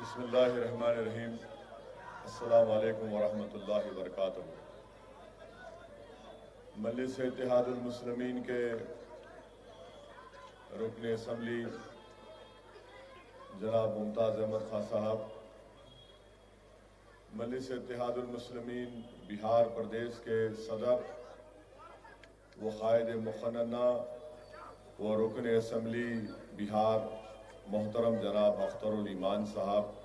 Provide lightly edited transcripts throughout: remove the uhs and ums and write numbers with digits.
बिस्मिल्लाहिर्रहमानिर्रहीम। अस्सलामु अलैकुम वरहमतुल्लाहि वबरकातुहू। मजलिस इत्तेहादुल मुस्लिमीन के रुकन असम्बली जनाब मुमताज़ अहमद खान साहब, मजलिस इत्तेहादुल मुस्लिमीन बिहार प्रदेश के सदर व कायद मुखन्ना व रुकन असम्बली बिहार मोहतरम जनाब अख्तरुल ईमान साहब,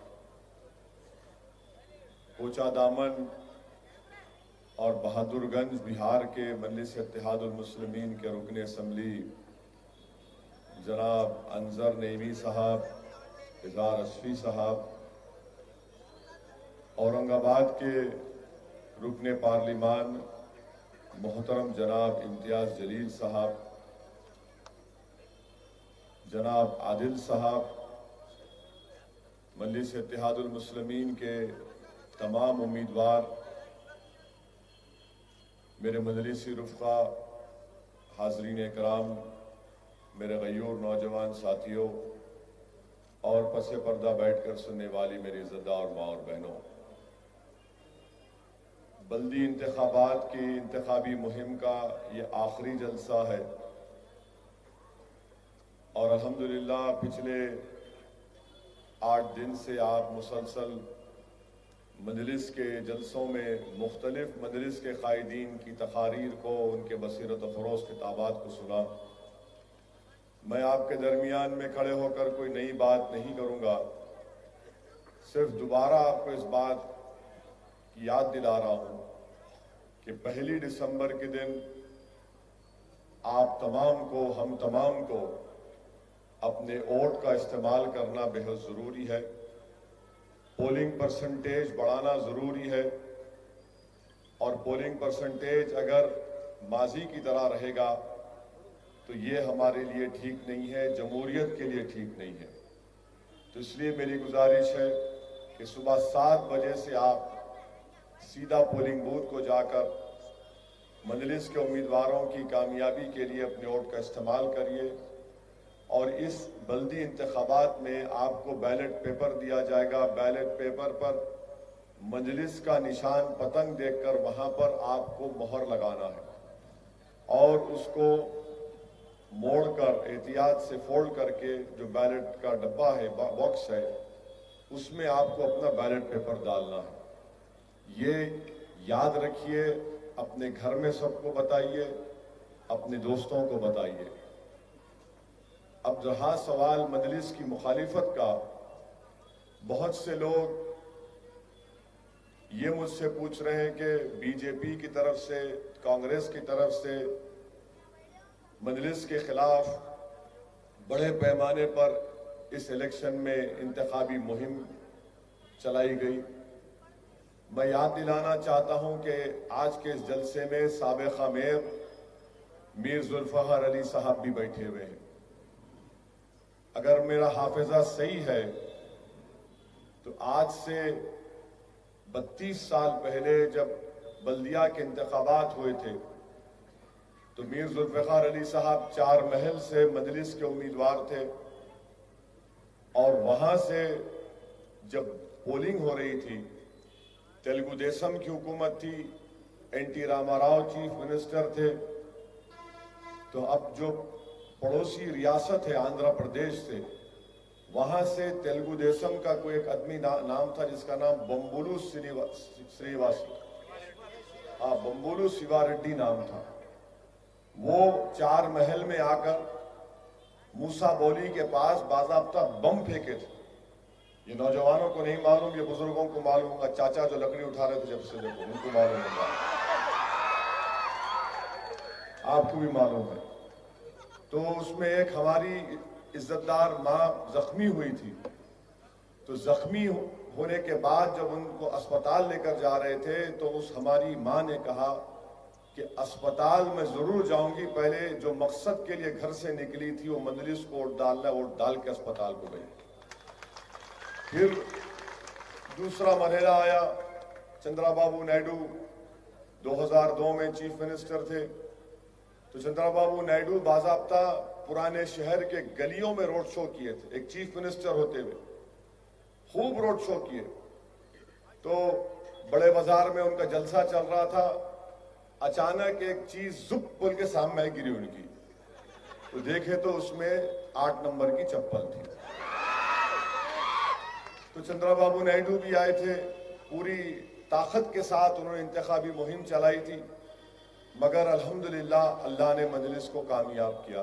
कोचा दामन और बहादुरगंज बिहार के मजलिस इत्तेहादुल मुस्लिमीन के रुकन असम्बली जनाब अंजर नईमी साहब, इज़हार अशफी साहब, औरंगाबाद के रुकन पार्लिमान मोहतरम जनाब इम्तियाज़ जलील साहब, जनाब आदिल साहब, मजलिस इत्तेहादुल मुस्लिमीन के तमाम उम्मीदवार, मेरे मजलिसी रुफ़क़ा, हाज़रीन इकराम, मेरे गयूर नौजवान साथियों और पसे पर्दा बैठकर सुनने वाली मेरी इज़्ज़तदार माँ और बहनों, बल्दी इंतखाबात की इंतखाबी मुहिम का ये आखिरी जलसा है और अल्हम्दुलिल्लाह पिछले 8 दिन से आप मुसलसल मजलिस के जलसों में मुख्तलिफ मजलिस के कायदीन की तकारीर को, उनके बसीरत फ़रोज़ खिताबात को सुना। मैं आपके दरमियान में खड़े होकर कोई नई बात नहीं करूँगा, सिर्फ दोबारा आपको इस बात की याद दिला रहा हूँ कि 1 दिसंबर के दिन आप तमाम को, हम तमाम को अपने वोट का इस्तेमाल करना बेहद ज़रूरी है। पोलिंग परसेंटेज बढ़ाना ज़रूरी है और पोलिंग परसेंटेज अगर माजी की तरह रहेगा तो ये हमारे लिए ठीक नहीं है, जमहूरियत के लिए ठीक नहीं है। तो इसलिए मेरी गुजारिश है कि सुबह 7 बजे से आप सीधा पोलिंग बूथ को जाकर मजलिस के उम्मीदवारों की कामयाबी के लिए अपने वोट का इस्तेमाल करिए और इस बल्दी इंतखाबात में आपको बैलेट पेपर दिया जाएगा। बैलेट पेपर पर मजलिस का निशान पतंग देखकर वहां पर आपको मोहर लगाना है और उसको मोड़कर एहतियात से फोल्ड करके जो बैलेट का डब्बा है, बॉक्स है, उसमें आपको अपना बैलेट पेपर डालना है। ये याद रखिए, अपने घर में सबको बताइए, अपने दोस्तों को बताइए। अब जहां सवाल मजलिस की मुखालिफत का, बहुत से लोग ये मुझसे पूछ रहे हैं कि बीजेपी की तरफ से, कांग्रेस की तरफ से मजलिस के खिलाफ बड़े पैमाने पर इस इलेक्शन में इंतखाबी मुहिम चलाई गई। मैं याद दिलाना चाहता हूं कि आज के इस जलसे में साबिक़ा मेयर मीर जुल्फ़िकार अली साहब भी बैठे हुए हैं। अगर मेरा हाफिजा सही है तो आज से 32 साल पहले जब बल्दिया के इंतखाबात हुए थे तो मीर जुल्फ़िकार अली साहब 4 महल से मजलिस के उम्मीदवार थे और वहां से जब पोलिंग हो रही थी, तेलुगु देशम की हुकूमत थी, NT रामाराव चीफ मिनिस्टर थे। तो अब जो पड़ोसी रियासत है आंध्र प्रदेश से, वहां से तेलुगु देशम का कोई एक आदमी नाम था जिसका नाम बम्बुलू श्रीवासी, बम्बुलू शिवारेड्डी नाम था। वो 4 महल में आकर मूसा बोली के पास बाज़ाब्ता बम फेंके थे। ये नौजवानों को नहीं मालूम, ये बुजुर्गों को मालूम होगा। चाचा जो लकड़ी उठा रहे थे जब से, देखो उनको मालूम होगा, आपको भी मालूम है। तो उसमें एक हमारी इज्जतदार माँ जख्मी हुई थी। तो जख्मी होने के बाद जब उनको अस्पताल लेकर जा रहे थे तो उस हमारी माँ ने कहा कि अस्पताल में जरूर जाऊंगी, पहले जो मकसद के लिए घर से निकली थी वो मजलिस को वोट डालना, वोट डाल के अस्पताल को गई। फिर दूसरा मरहला आया, चंद्राबाबू नायडू 2002 में चीफ मिनिस्टर थे। तो चंद्राबाबू नायडू बाज़ाब्ता पुराने शहर के गलियों में रोड शो किए थे, एक चीफ मिनिस्टर होते हुए। खूब रोड शो किए। तो बड़े बाजार में उनका जलसा चल रहा था, अचानक एक चीज जुप बोल के सामने आई, गिरी उनकी। तो देखे तो उसमें 8 नंबर की चप्पल थी। तो चंद्रबाबू नायडू भी आए थे, पूरी ताकत के साथ उन्होंने इंतखाबी मुहिम चलाई थी, मगर अल्हम्दुलिल्लाह अल्लाह ने मजलिस को कामयाब किया।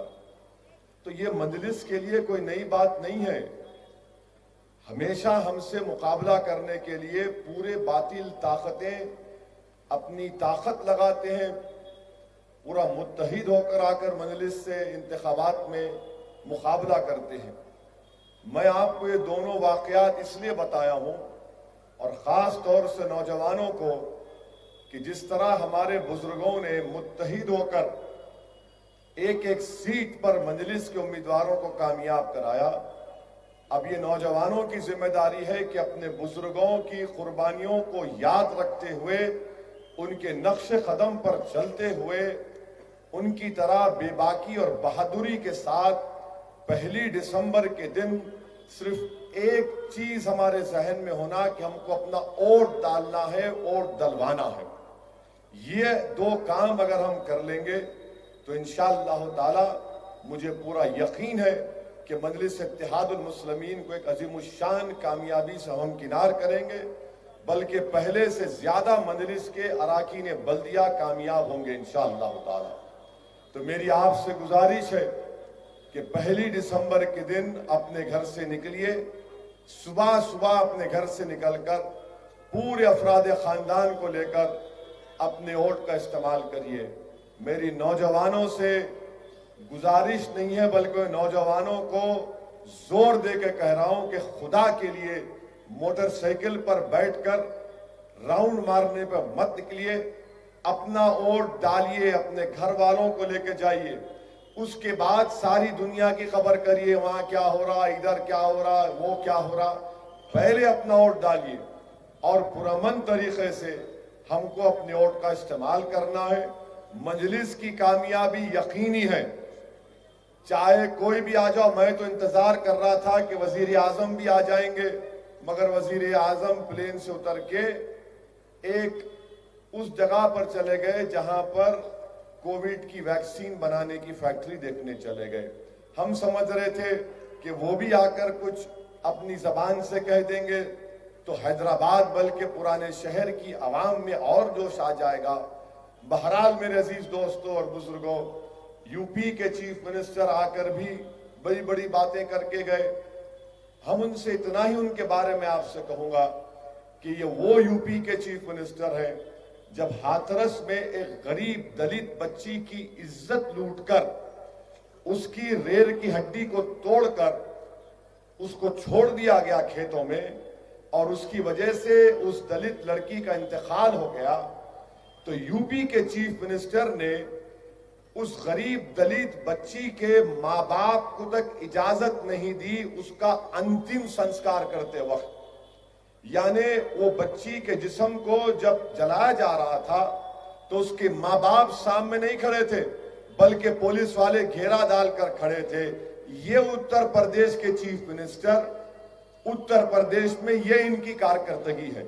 तो ये मजलिस के लिए कोई नई बात नहीं है। हमेशा हमसे मुकाबला करने के लिए पूरे बातिल ताकतें अपनी ताकत लगाते हैं, पूरा मुत्तहिद होकर आकर मजलिस से इंतखाबात में मुकाबला करते हैं। मैं आपको ये दोनों वाकयात इसलिए बताया हूं, और ख़ास तौर से नौजवानों को, कि जिस तरह हमारे बुजुर्गों ने मुत्तहिद होकर एक एक सीट पर मजलिस के उम्मीदवारों को कामयाब कराया, अब ये नौजवानों की जिम्मेदारी है कि अपने बुजुर्गों की कुर्बानियों को याद रखते हुए, उनके नक्शे कदम पर चलते हुए, उनकी तरह बेबाकी और बहादुरी के साथ 1 दिसंबर के दिन सिर्फ एक चीज हमारे जहन में होना कि हमको अपना वोट डालना है, वोट डलवाना है। ये 2 काम अगर हम कर लेंगे तो इंशाअल्लाह ताला मुझे पूरा यकीन है कि मजलिस इत्तेहादुल मुस्लिमीन को एक अजीमुशान कामयाबी से हम किनार करेंगे, बल्कि पहले से ज्यादा मजलिस के अराकीन बल्दिया कामयाब होंगे इंशाअल्लाह ताला। तो मेरी आपसे गुजारिश है कि 1 दिसंबर के दिन अपने घर से निकलिए, सुबह सुबह अपने घर से निकलकर पूरे अफराद खानदान को लेकर अपने वोट का इस्तेमाल करिए। मेरी नौजवानों से गुजारिश नहीं है, बल्कि नौजवानों को जोर दे के कह रहा हूं कि खुदा के लिए मोटरसाइकिल पर बैठकर राउंड मारने पर मत निकलिए, अपना वोट डालिए, अपने घर वालों को लेकर जाइए। उसके बाद सारी दुनिया की खबर करिए, वहां क्या हो रहा, इधर क्या हो रहा, वो क्या हो रहा। पहले अपना वोट डालिए और पुरअमन तरीके से हमको अपने वोट का इस्तेमाल करना है। मजलिस की कामयाबी यकीनी है, चाहे कोई भी आ जाओ। मैं तो इंतजार कर रहा था कि वजीर आजम भी आ जाएंगे, मगर वजीर आजम प्लेन से उतर के एक उस जगह पर चले गए जहां पर कोविड की वैक्सीन बनाने की फैक्ट्री देखने चले गए। हम समझ रहे थे कि वो भी आकर कुछ अपनी जबान से कह देंगे तो हैदराबाद बल्कि पुराने शहर की आवाम में और जोश आ जाएगा। बहरहाल मेरे अजीज दोस्तों और बुजुर्गों, यूपी के चीफ मिनिस्टर आकर भी बड़ी बड़ी बातें करके गए। हम उनसे इतना ही उनके बारे में आपसे कहूंगा कि ये वो यूपी के चीफ मिनिस्टर हैं जब हाथरस में एक गरीब दलित बच्ची की इज्जत लूटकर, उसकी रीढ़ की हड्डी को तोड़कर उसको छोड़ दिया गया खेतों में, और उसकी वजह से उस दलित लड़की का इंतकाल हो गया, तो यूपी के चीफ मिनिस्टर ने उस गरीब दलित बच्ची के माँ बाप को तक इजाजत नहीं दी उसका अंतिम संस्कार करते वक्त। यानी वो बच्ची के जिस्म को जब जलाया जा रहा था तो उसके माँ बाप सामने नहीं खड़े थे, बल्कि पुलिस वाले घेरा डालकर खड़े थे। ये उत्तर प्रदेश के चीफ मिनिस्टर, उत्तर प्रदेश में ये इनकी कारकर्दगी है।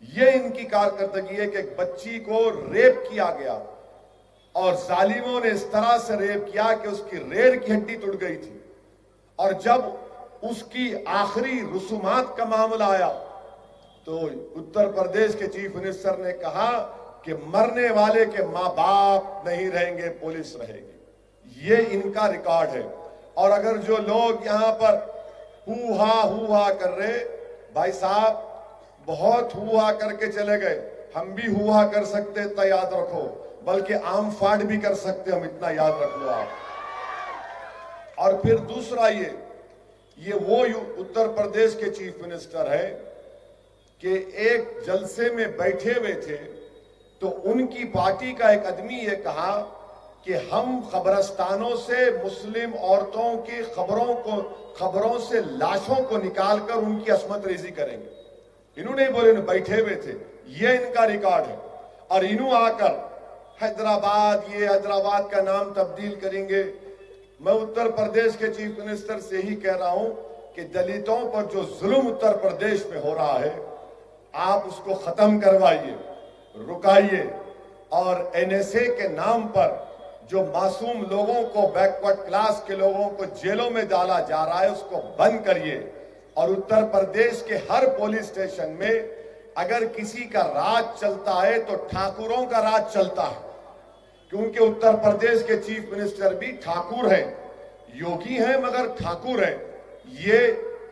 ये इनकी कारकर्दगी है कि एक बच्ची को रेप किया गया और जालिमों ने इस तरह से रेप किया कि उसकी रीढ़ की हड्डी टूट गई थी, और जब उसकी आखिरी रसूमात का मामला आया तो उत्तर प्रदेश के चीफ मिनिस्टर ने कहा कि मरने वाले के मां बाप नहीं रहेंगे, पुलिस रहेगी। ये इनका रिकॉर्ड है। और अगर जो लोग यहां पर हुआ कर रहे, भाई साहब बहुत हुआ करके चले गए, हम भी हुआ कर सकते, तो याद रखो, बल्कि आम फाड़ भी कर सकते, हम इतना याद रख लो आप। और फिर दूसरा ये वो उत्तर प्रदेश के चीफ मिनिस्टर है कि एक जलसे में बैठे हुए थे तो उनकी पार्टी का एक आदमी ये कहा कि हम कब्रस्तानों से मुस्लिम औरतों की खबरों से लाशों को निकालकर उनकी अस्मत रेजी करेंगे। इन्होंने बोले, बैठे हुए थे, ये इनका रिकॉर्ड है। और इन्हों आकर हैदराबाद का नाम तब्दील करेंगे। मैं उत्तर प्रदेश के चीफ मिनिस्टर से ही कह रहा हूं कि दलितों पर जो जुल्म उत्तर प्रदेश में हो रहा है, आप उसको खत्म करवाइए, रुकाइए, और एनएसए के नाम पर जो मासूम लोगों को, बैकवर्ड क्लास के लोगों को जेलों में डाला जा रहा है, उसको बंद करिए। और उत्तर प्रदेश के हर पुलिस स्टेशन में अगर किसी का राज चलता है तो ठाकुरों का राज चलता है, क्योंकि उत्तर प्रदेश के चीफ मिनिस्टर भी ठाकुर हैं, योगी हैं मगर ठाकुर हैं। ये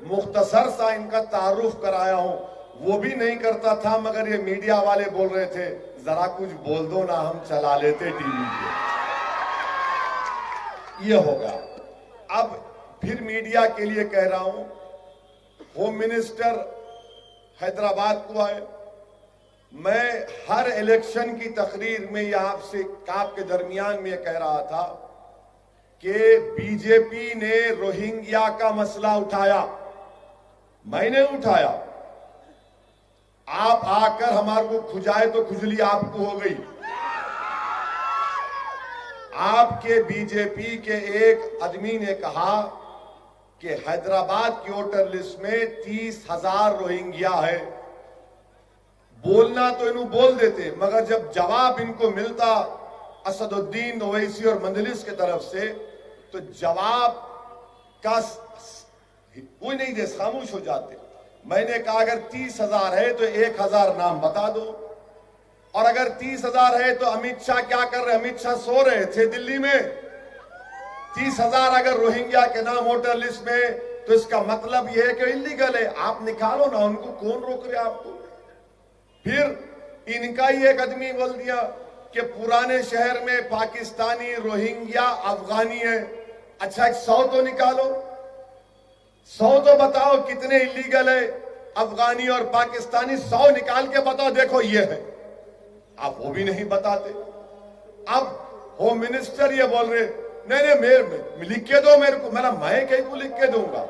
मुख्तसर सा इनका तारुफ कराया हूं, वो भी नहीं करता था, मगर ये मीडिया वाले बोल रहे थे जरा कुछ बोल दो ना, हम चला लेते टीवी पे। ये होगा। अब फिर मीडिया के लिए कह रहा हूं, होम मिनिस्टर हैदराबाद को आए, मैं हर इलेक्शन की तकरीर में या आपके दरमियान में कह रहा था कि बीजेपी ने रोहिंग्या का मसला उठाया, मैंने उठाया। आप आकर हमारे को खुजाए तो खुजली आपको हो गई। आपके बीजेपी के एक आदमी ने कहा कि हैदराबाद की वोटर लिस्ट में 30,000 रोहिंग्या है। बोलना तो इन्हों बोल देते, मगर जब जवाब इनको मिलता असदुद्दीन ओवैसी और मंजलिस की तरफ से, तो जवाब का कोई नहीं दे, खामोश हो जाते। मैंने कहा अगर 30,000 है तो 1,000 नाम बता दो, और अगर 30,000 है तो अमित शाह क्या कर रहे? अमित शाह सो रहे थे दिल्ली में। 30,000 अगर रोहिंग्या के नाम वोटर लिस्ट में, तो इसका मतलब यह है कि इलीगल है, आप निकालो ना उनको, कौन रोक रहे आपको? फिर इनका ही एक आदमी बोल दिया कि पुराने शहर में पाकिस्तानी, रोहिंग्या, अफगानी है। अच्छा 100 तो निकालो, 100 तो बताओ कितने इलीगल है अफगानी और पाकिस्तानी, 100 निकाल के बताओ, देखो ये है। आप वो भी नहीं बताते। अब होम मिनिस्टर ये बोल रहे नहीं मेरे लिख के दो मेरे को, मैं कहीं को लिख के दूंगा।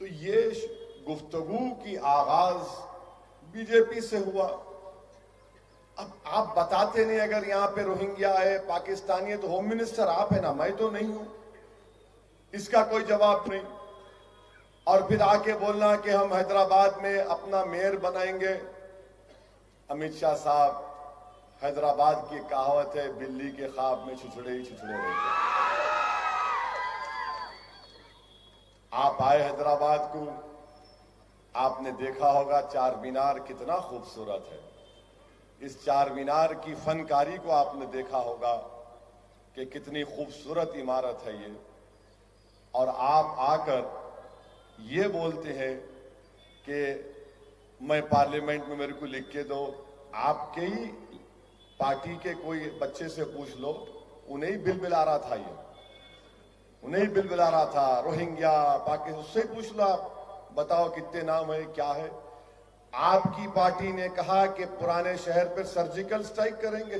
तो ये गुफ्तगू की आगाज बीजेपी से हुआ। अब आप बताते नहीं, अगर यहां पे रोहिंग्या है, पाकिस्तानी है, तो होम मिनिस्टर आप है ना, मैं तो नहीं हूं। इसका कोई जवाब नहीं। और फिर आके बोलना कि हम हैदराबाद में अपना मेयर बनाएंगे। अमित शाह साहब, हैदराबाद की कहावत है, बिल्ली के ख्वाब में छुछड़े ही छुछड़े रहते। आप आए हैदराबाद को, आपने देखा होगा चार मीनार कितना खूबसूरत है। इस चार मीनार की फनकारी को आपने देखा होगा कि कितनी खूबसूरत इमारत है ये। और आप आकर ये बोलते हैं कि मैं पार्लियामेंट में मेरे को लिख के दो। आपके ही पार्टी के कोई बच्चे से पूछ लो, उन्हें ही बिल आ रहा था, ये उन्हें ही बिल आ रहा था। रोहिंग्या, पाकिस्तान, उससे पूछ लो आप, बताओ कितने नाम है, क्या है। आपकी पार्टी ने कहा कि पुराने शहर पर सर्जिकल स्ट्राइक करेंगे।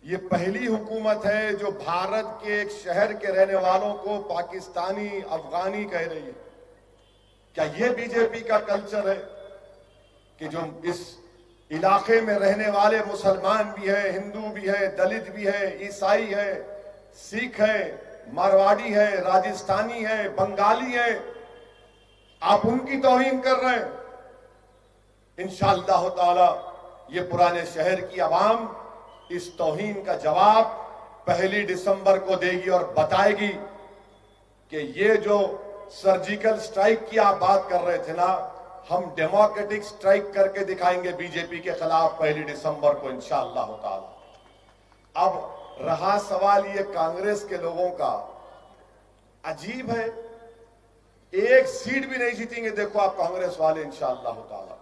ये पहली हुकूमत है जो भारत के एक शहर के रहने वालों को पाकिस्तानी, अफगानी कह रही है। क्या ये बीजेपी का कल्चर है कि जो इस इलाके में रहने वाले मुसलमान भी है, हिंदू भी है, दलित भी है, ईसाई है, सिख है, मारवाड़ी है, राजस्थानी है, बंगाली है, आप उनकी तौहीन कर रहे हैं। इंशाअल्लाह ताला ये पुराने शहर की आवाम इस तौहीन का जवाब 1 दिसंबर को देगी और बताएगी कि ये जो सर्जिकल स्ट्राइक की आप बात कर रहे थे ना, हम डेमोक्रेटिक स्ट्राइक करके दिखाएंगे बीजेपी के खिलाफ 1 दिसंबर को इंशाअल्लाह ताला। अब रहा सवाल ये कांग्रेस के लोगों का, अजीब है, एक सीट भी नहीं जीतेंगे। देखो आप कांग्रेस वाले इंशाअल्लाह ताला।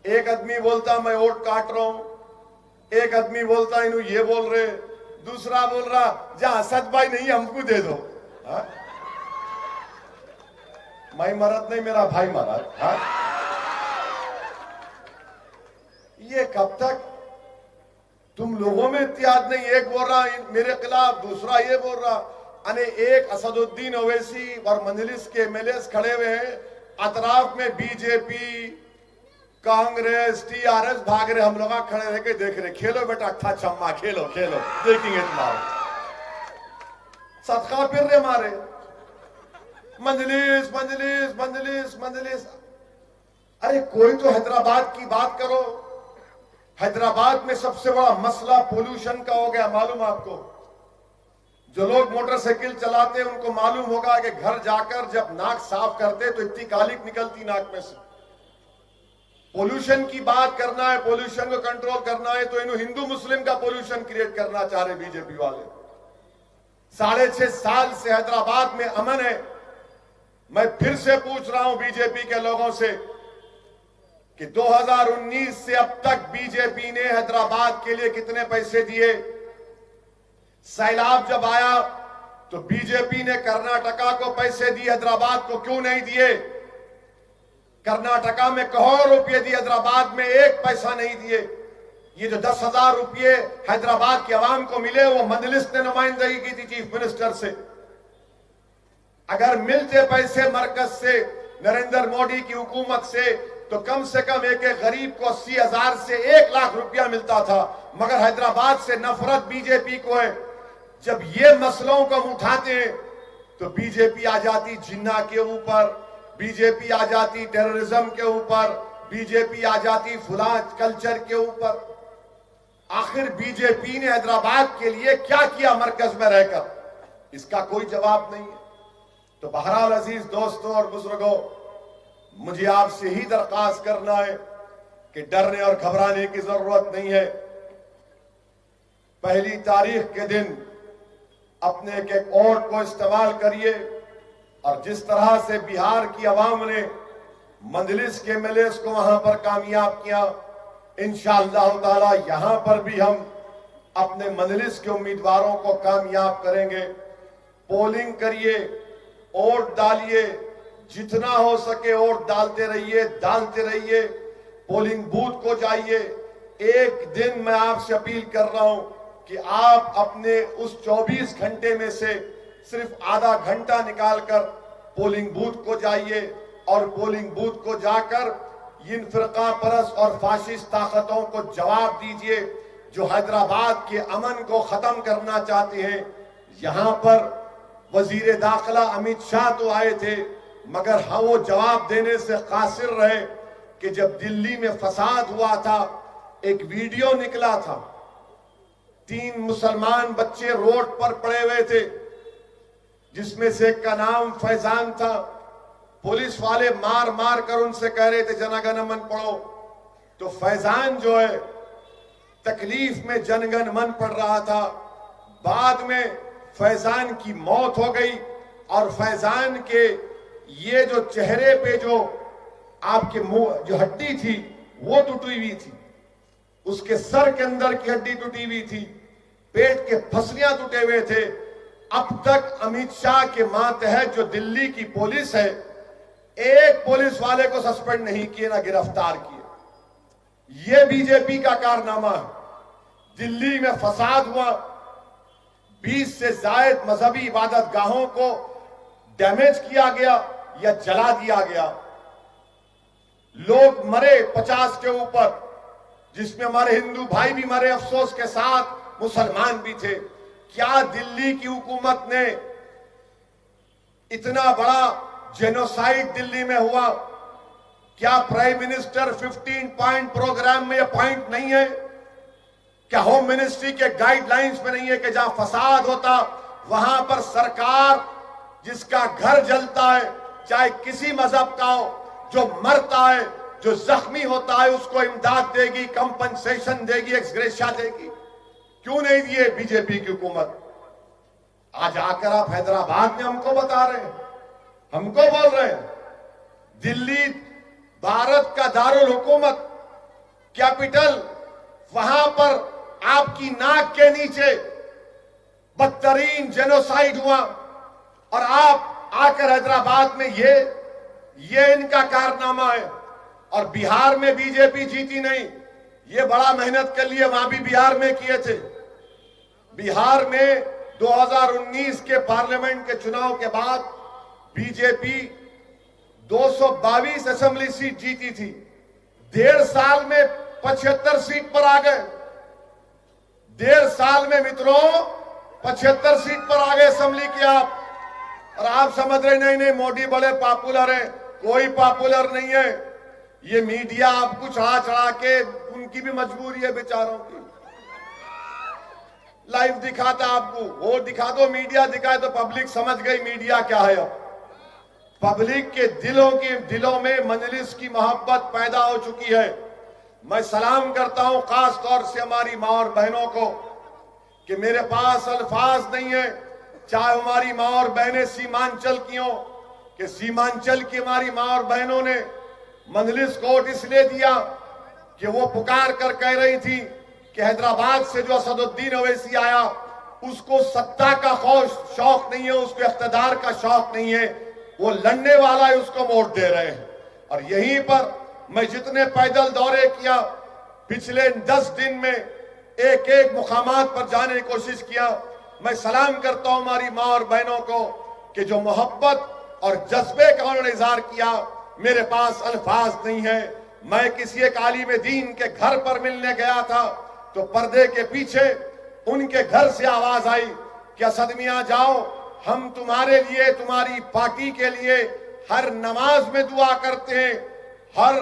एक आदमी बोलता मैं वोट काट रहा हूं, एक आदमी बोलता इन्हों ये बोल रहे, दूसरा बोल रहा जहां असद भाई नहीं हमको दे दो। हा? मैं मरद नहीं, मेरा भाई मरद। हा? ये कब तक तुम लोगों में इत्तेहाद नहीं? एक बोल रहा मेरे खिलाफ, दूसरा ये बोल रहा। अने एक असदुद्दीन ओवैसी और मजलिस के एमएलए खड़े हुए हैं, अतराफ में बीजेपी, कांग्रेस, टीआरएस भाग रहे, हम लोग खड़े रह के देख रहे। खेलो बेटा अट्ठा छम्मा, खेलो खेलो, देखेंगे तुम्हारा सदका फिर रहे हमारे। मजलिस मजलिस मजलिस मजलिस। अरे कोई तो हैदराबाद की बात करो। हैदराबाद में सबसे बड़ा मसला पोल्यूशन का हो गया, मालूम आपको? जो लोग मोटरसाइकिल चलाते हैं उनको मालूम होगा कि घर जाकर जब नाक साफ करते तो इतनी कालिक निकलती नाक में से। पोल्यूशन की बात करना है, पोल्यूशन को कंट्रोल करना है, तो इन्हों हिंदू मुस्लिम का पोल्यूशन क्रिएट करना चाह रहे बीजेपी वाले। 6.5 साल से हैदराबाद में अमन है। मैं फिर से पूछ रहा हूं बीजेपी के लोगों से कि 2019 से अब तक बीजेपी ने हैदराबाद के लिए कितने पैसे दिए? सैलाब जब आया तो बीजेपी ने कर्नाटका को पैसे दिए, हैदराबाद को क्यों नहीं दिए? कर्नाटका में करोड़ रुपए दिए, हैदराबाद में एक पैसा नहीं दिए। ये जो 10,000 रुपये हैदराबाद की आवाम को मिले वो मजलिस ने नुमाइंदगी की थी चीफ मिनिस्टर से। अगर मिलते पैसे मरकज से, नरेंद्र मोदी की हुकूमत से, तो कम से कम एक गरीब को 80,000 से 1 लाख रुपया मिलता था। मगर हैदराबाद से नफरत बीजेपी को है। जब ये मसलों को हम उठाते हैं तो बीजेपी आ जाती जिन्ना के ऊपर, बीजेपी आ जाती टेररिज्म के ऊपर, बीजेपी आ जाती फुला कल्चर के ऊपर। आखिर बीजेपी ने हैदराबाद के लिए क्या किया मरकज में रहकर? इसका कोई जवाब नहीं है। तो बहरहाल अजीज दोस्तों और बुजुर्गों, मुझे आपसे ही दरख्वास्त करना है कि डरने और घबराने की जरूरत नहीं है। 1 तारीख के दिन अपने एक वोट को इस्तेमाल करिए और जिस तरह से बिहार की आवाम ने मजलिस के एमएलए को वहां पर कामयाब किया, इंशाअल्लाह ताला यहां पर भी हम अपने मजलिस के उम्मीदवारों को कामयाब करेंगे। पोलिंग करिए, वोट डालिए, जितना हो सके वोट डालते रहिए, पोलिंग बूथ को जाइए। एक दिन मैं आपसे अपील कर रहा हूं कि आप अपने उस 24 घंटे में से सिर्फ आधा घंटा निकालकर पोलिंग बूथ को जाइए और पोलिंग बूथ को जाकर इन फिरका परस और फाशिस्ट ताकतों को जवाब दीजिए जो हैदराबाद के अमन को खत्म करना चाहते हैं। यहां पर वजीर दाखिला अमित शाह तो आए थे, मगर हाँ वो जवाब देने से कासिर रहे कि जब दिल्ली में फसाद हुआ था, एक वीडियो निकला था, 3 मुसलमान बच्चे रोड पर पड़े हुए थे, जिसमें से एक का नाम फैजान था। पुलिस वाले मार मार कर उनसे कह रहे थे जनगण मन पढ़ो, तो फैजान जो है तकलीफ में जनगण मन पढ़ रहा था। बाद में फैजान की मौत हो गई और फैजान के ये जो चेहरे पे जो आपके मुंह जो हड्डी थी वो टूटी हुई थी, उसके सर के अंदर की हड्डी टूटी हुई थी, पेट के फसलियां टूटे हुए थे। अब तक अमित शाह के मातहत जो दिल्ली की पुलिस है, एक पुलिस वाले को सस्पेंड नहीं किए, ना गिरफ्तार किए। यह बीजेपी का कारनामा है। दिल्ली में फसाद हुआ, 20 से जायद मजहबी इबादत गाहों को डैमेज किया गया या जला दिया गया। लोग मरे 50 के ऊपर, जिसमें हमारे हिंदू भाई भी मरे, अफसोस के साथ मुसलमान भी थे। क्या दिल्ली की हुकूमत ने इतना बड़ा जेनोसाइड दिल्ली में हुआ? क्या प्राइम मिनिस्टर 15 पॉइंट प्रोग्राम में यह पॉइंट नहीं है? क्या होम मिनिस्ट्री के गाइडलाइंस में नहीं है कि जहां फसाद होता वहां पर सरकार जिसका घर जलता है, चाहे किसी मजहब का हो, जो मरता है, जो जख्मी होता है, उसको इमदाद देगी, कंपनसेशन देगी, एक्सग्रेशिया देगी? क्यों नहीं दिए बीजेपी की हुकूमत? आज आकर आप हैदराबाद में हमको बता रहे हैं, हमको बोल रहे हैं दिल्ली भारत का दारुल हुकूमत, कैपिटल, वहां पर आपकी नाक के नीचे बदतरीन जेनोसाइड हुआ और आप आकर हैदराबाद में ये इनका कारनामा है। और बिहार में बीजेपी जीती नहीं, ये बड़ा मेहनत कर लिए, वहां भी बिहार में किए थे। बिहार में 2019 के पार्लियामेंट के चुनाव के बाद बीजेपी 222 असेंबली सीट जीती थी, 1.5 साल में 75 सीट पर आ गए। 1.5 साल में मित्रों 75 सीट पर आ गए असेंबली की आप। और आप समझ रहे नहीं मोदी बड़े पॉपुलर हैं, कोई पॉपुलर नहीं है। ये मीडिया आपको चढ़ा चढ़ा के, उनकी भी मजबूरी है बेचारों की, लाइव दिखाता आपको, वो दिखा दो, मीडिया दिखाए तो पब्लिक समझ गई मीडिया क्या है। अब पब्लिक के दिलों में मजलिस की मोहब्बत पैदा हो चुकी है। मैं सलाम करता हूं खास तौर से हमारी मां और बहनों को कि मेरे पास अल्फाज नहीं है, चाहे हमारी मां और बहनें सीमांचल की हो, कि सीमांचल की हमारी मां और बहनों ने मजलिस कोर्ट इसलिए दिया कि वो पुकार कर कह रही थी कि हैदराबाद से जो असदुद्दीन ओवैसी आया उसको सत्ता का शौक नहीं है, उसको इख्तिदार का शौक नहीं है, वो लड़ने वाला है, उसको वोट दे रहे हैं। और यहीं पर मैं जितने पैदल दौरे किया पिछले 10 दिन में, एक एक मुकामात पर जाने की कोशिश किया, मैं सलाम करता हूं हमारी मां और बहनों को कि जो मोहब्बत और जज्बे का उन्होंने इजहार किया। मेरे पास अल्फाज नहीं है। मैं किसी एक आलिम दीन के घर पर मिलने गया था तो पर्दे के पीछे उनके घर से आवाज आई कि असद मियां जाओ, हम तुम्हारे लिए, तुम्हारी पार्टी के लिए हर नमाज में दुआ करते हैं, हर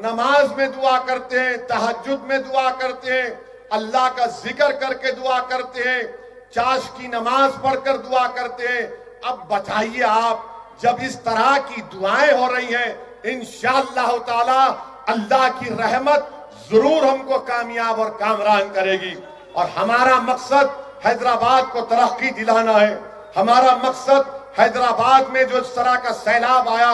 नमाज में दुआ करते हैं, तहज्जुद में दुआ करते हैं, अल्लाह का जिक्र करके दुआ करते हैं, चाश की नमाज पढ़कर दुआ करते हैं। अब बताइए आप, जब इस तरह की दुआएं हो रही हैं, इंशाअल्लाह ताला अल्लाह की रहमत जरूर हमको कामयाब और कामरान करेगी। और हमारा मकसद हैदराबाद को तरक्की दिलाना है। हमारा मकसद हैदराबाद में जो इस तरह का सैलाब आया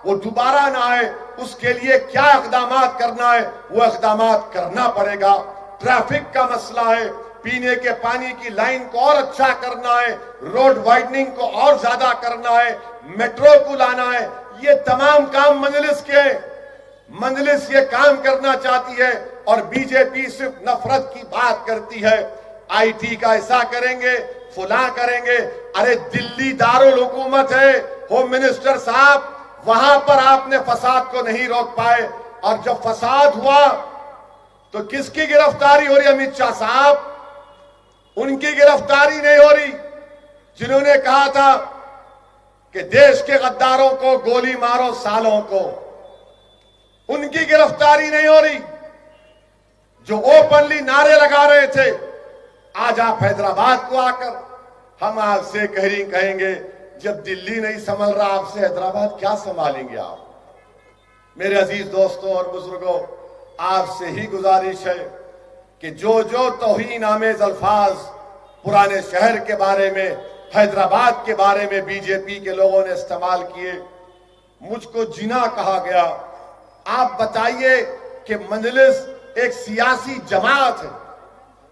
वो दोबारा ना आए, उसके लिए क्या इक़दामात करना है वो इक़दामात करना पड़ेगा। ट्रैफिक का मसला है, पीने के पानी की लाइन को और अच्छा करना है, रोड वाइडनिंग को और ज्यादा करना है, मेट्रो को लाना है। ये तमाम काम मजलिस के, मजलिस ये काम करना चाहती है और बीजेपी सिर्फ नफरत की बात करती है। आईटी का ऐसा करेंगे, फुला करेंगे। अरे दिल्ली दारुल हुकूमत है, होम मिनिस्टर साहब, वहां पर आपने फसाद को नहीं रोक पाए। और जब फसाद हुआ तो किसकी गिरफ्तारी हो रही? अमित शाह साहब, उनकी गिरफ्तारी नहीं हो रही जिन्होंने कहा था कि देश के गद्दारों को गोली मारो सालों को। उनकी गिरफ्तारी नहीं हो रही जो ओपनली नारे लगा रहे थे। आज आप हैदराबाद को आकर हम आपसे कहेंगे जब दिल्ली नहीं संभल रहा, आपसे हैदराबाद क्या संभालेंगे आप? मेरे अजीज दोस्तों और बुजुर्गों, आपसे ही गुजारिश है कि जो जो तौहीन आमेज अल्फाज पुराने शहर के बारे में, हैदराबाद के बारे में बीजेपी के लोगों ने इस्तेमाल किए, मुझको जिना कहा गया। आप बताइए कि मजलिस एक सियासी जमात है,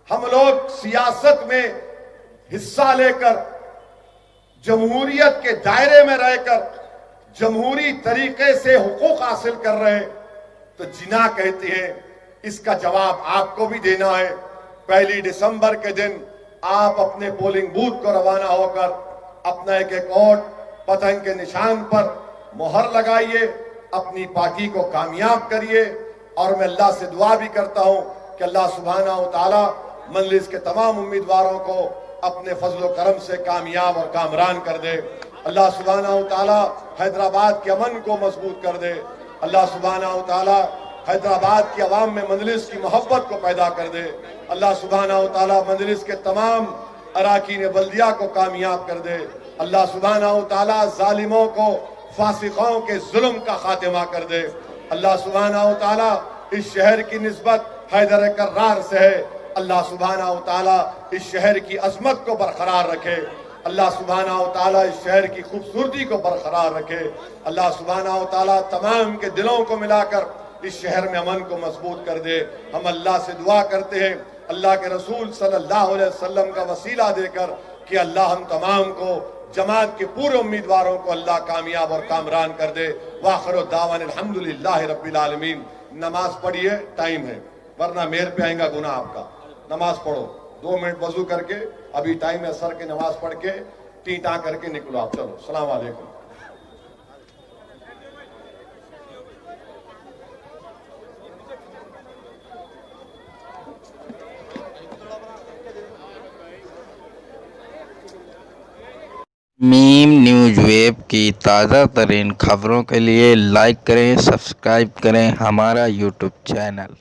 हम लोग सियासत में हिस्सा लेकर, जमहूरियत के दायरे में रहकर जमहूरी तरीके से हुकूक हासिल कर रहे हैं, तो जिना कहते हैं। इसका जवाब आपको भी देना है। 1 दिसंबर के दिन आप अपने पोलिंग बूथ को रवाना होकर अपना एक वोट पतंग के निशान पर मोहर लगाइए, अपनी पार्टी को कामयाब करिए। और मैं अल्लाह से दुआ भी करता हूं कि अल्लाह सुब्हानहू व तआला मजलिस के तमाम उम्मीदवारों को अपने फजल करम से कामयाब और कामरान कर दे। अल्लाह सुब्हानहू व तआला हैदराबाद के अमन को मजबूत कर दे। अल्लाह सुब्हानहू व तआला हैदराबाद की आवाम में मजलिस की मोहब्बत को पैदा कर दे। अल्लाह सुब्हानहू व तआला मजलिस के तमाम अराकीन बल्दिया को कामयाब कर दे। अल्लाह सुब्हानहू व तआला जालिमों को, फासिकों के जुल्म का खात्मा कर दे। अल्लाह सुब्हानहू व तआला इस शहर की निस्बत हैदर कर्रार से है। अल्लाह सुब्हानहू व तआला इस शहर की अजमत को बरकरार रखे। अल्लाह सुब्हानहू व तआला इस शहर की खूबसूरती को बरकरार रखे। अल्लाह सुब्हानहू व तआला तमाम के दिलों को मिलाकर इस शहर में अमन को मजबूत कर दे। हम अल्लाह से दुआ करते हैं, अल्लाह के रसूल सल्लल्लाहु अलैहि वसल्लम का वसीला देकर, कि अल्लाह हम तमाम को, जमात के पूरे उम्मीदवारों को अल्लाह कामयाब और कामरान कर दे। वाखिर दावाना अल्हम्दुलिल्लाहि रब्बिल आलमीन। नमाज पढ़िए, टाइम है, वरना मेरे पे आएगा गुनाह आपका। नमाज पढ़ो, 2 मिनट वजू करके, अभी टाइम है सर की नमाज पढ़ के टीटा करके निकलो आप। चलो, सलाम वालेकुम। मीम न्यूज़ वेब की ताज़ा तरीन खबरों के लिए लाइक करें, सब्सक्राइब करें हमारा यूट्यूब चैनल।